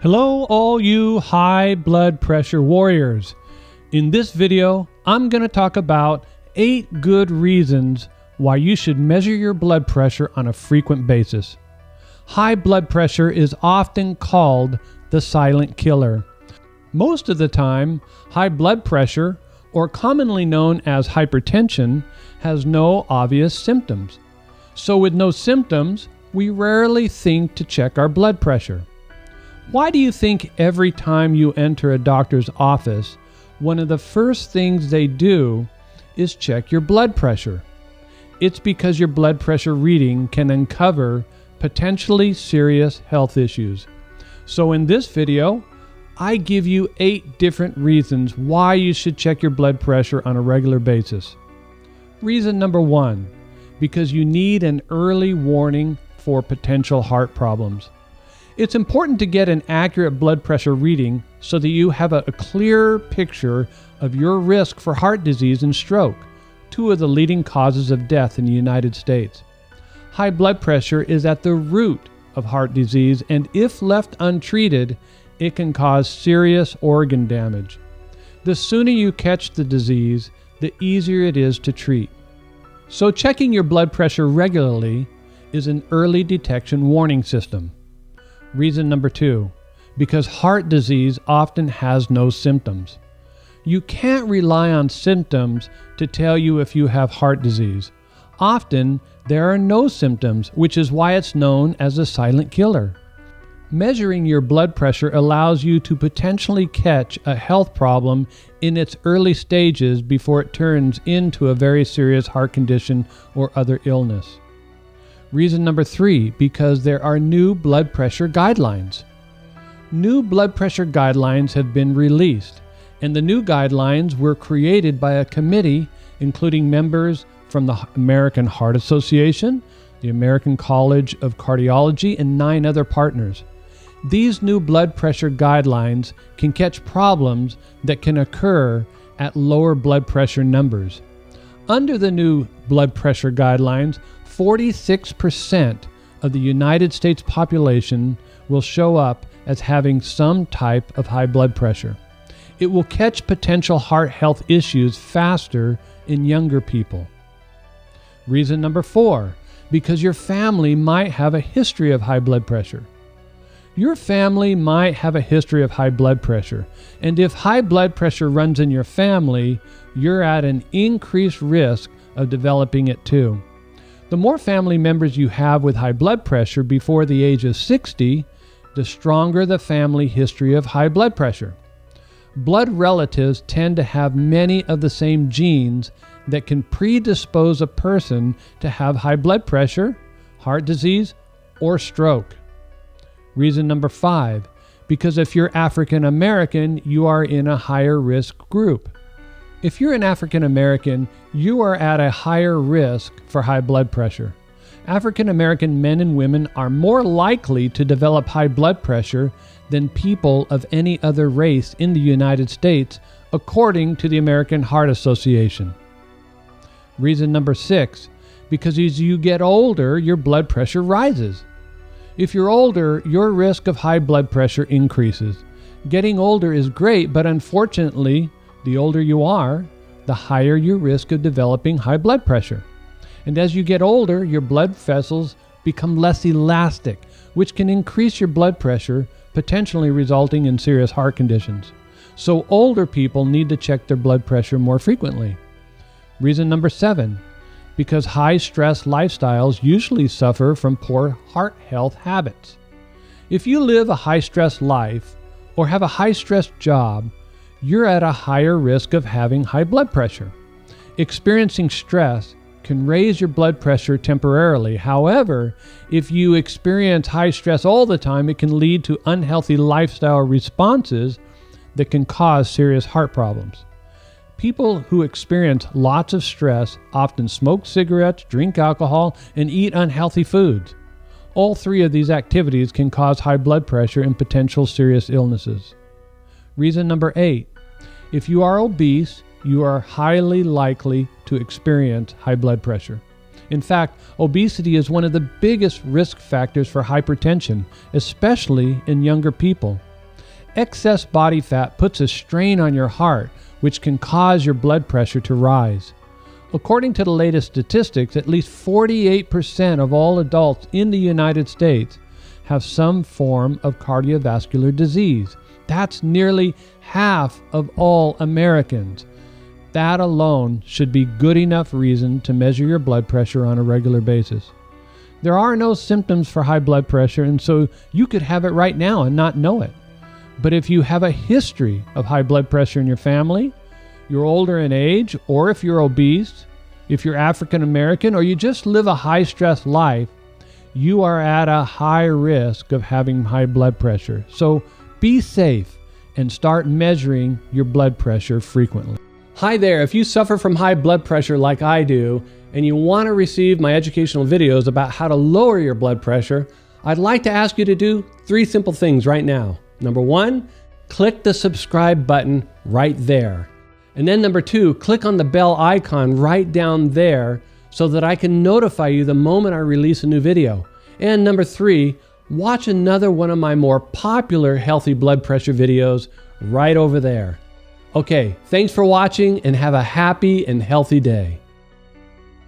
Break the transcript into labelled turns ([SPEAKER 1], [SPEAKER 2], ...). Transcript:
[SPEAKER 1] Hello all you high blood pressure warriors. In this video, I'm going to talk about 8 good reasons why you should measure your blood pressure on a frequent basis. High blood pressure is often called the silent killer. Most of the time, high blood pressure, or commonly known as hypertension, has no obvious symptoms. So with no symptoms, we rarely think to check our blood pressure. Why do you think every time you enter a doctor's office, one of the first things they do is check your blood pressure? It's because your blood pressure reading can uncover potentially serious health issues. So in this video, I give you 8 different reasons why you should check your blood pressure on a regular basis. Reason number 1, because you need an early warning for potential heart problems. It's important to get an accurate blood pressure reading so that you have a clear picture of your risk for heart disease and stroke, 2 of the leading causes of death in the United States. High blood pressure is at the root of heart disease, and if left untreated, it can cause serious organ damage. The sooner you catch the disease, the easier it is to treat. So checking your blood pressure regularly is an early detection warning system. Reason number 2, because heart disease often has no symptoms. You can't rely on symptoms to tell you if you have heart disease. Often, there are no symptoms, which is why it's known as a silent killer. Measuring your blood pressure allows you to potentially catch a health problem in its early stages before it turns into a very serious heart condition or other illness. Reason number 3, because there are new blood pressure guidelines. New blood pressure guidelines have been released, and the new guidelines were created by a committee including members from the American Heart Association, the American College of Cardiology, and 9 other partners. These new blood pressure guidelines can catch problems that can occur at lower blood pressure numbers. Under the new blood pressure guidelines, 46% of the United States population will show up as having some type of high blood pressure. It will catch potential heart health issues faster in younger people. Reason number 4, because your family might have a history of high blood pressure. Your family might have a history of high blood pressure, and if high blood pressure runs in your family, you're at an increased risk of developing it too. The more family members you have with high blood pressure before the age of 60, the stronger the family history of high blood pressure. Blood relatives tend to have many of the same genes that can predispose a person to have high blood pressure, heart disease, or stroke. Reason number 5, because if you're African American, you are in a higher risk group. If you're an African American, you are at a higher risk for high blood pressure. African American men and women are more likely to develop high blood pressure than people of any other race in the United States, according to the American Heart Association. Reason number 6, because as you get older, your blood pressure rises. If you're older, your risk of high blood pressure increases. Getting older is great, but unfortunately, the older you are, the higher your risk of developing high blood pressure. And as you get older, your blood vessels become less elastic, which can increase your blood pressure, potentially resulting in serious heart conditions. So older people need to check their blood pressure more frequently. Reason number 7, because high stress lifestyles usually suffer from poor heart health habits. If you live a high stress life or have a high stress job, you're at a higher risk of having high blood pressure. Experiencing stress can raise your blood pressure temporarily. However, if you experience high stress all the time, it can lead to unhealthy lifestyle responses that can cause serious heart problems. People who experience lots of stress often smoke cigarettes, drink alcohol, and eat unhealthy foods. All 3 of these activities can cause high blood pressure and potential serious illnesses. Reason number 8, if you are obese, you are highly likely to experience high blood pressure. In fact, obesity is one of the biggest risk factors for hypertension, especially in younger people. Excess body fat puts a strain on your heart, which can cause your blood pressure to rise. According to the latest statistics, at least 48% of all adults in the United States have some form of cardiovascular disease. That's nearly half of all Americans. That alone should be good enough reason to measure your blood pressure on a regular basis. There are no symptoms for high blood pressure, and so you could have it right now and not know it. But if you have a history of high blood pressure in your family, you're older in age, or if you're obese, if you're African American, or you just live a high-stress life, you are at a high risk of having high blood pressure. So be safe and start measuring your blood pressure frequently. Hi there, if you suffer from high blood pressure like I do, and you want to receive my educational videos about how to lower your blood pressure, I'd like to ask you to do 3 simple things right now. Number 1, click the subscribe button right there. And then number 2, click on the bell icon right down there so that I can notify you the moment I release a new video. And number 3, watch another one of my more popular healthy blood pressure videos right over there. Okay, thanks for watching and have a happy and healthy day.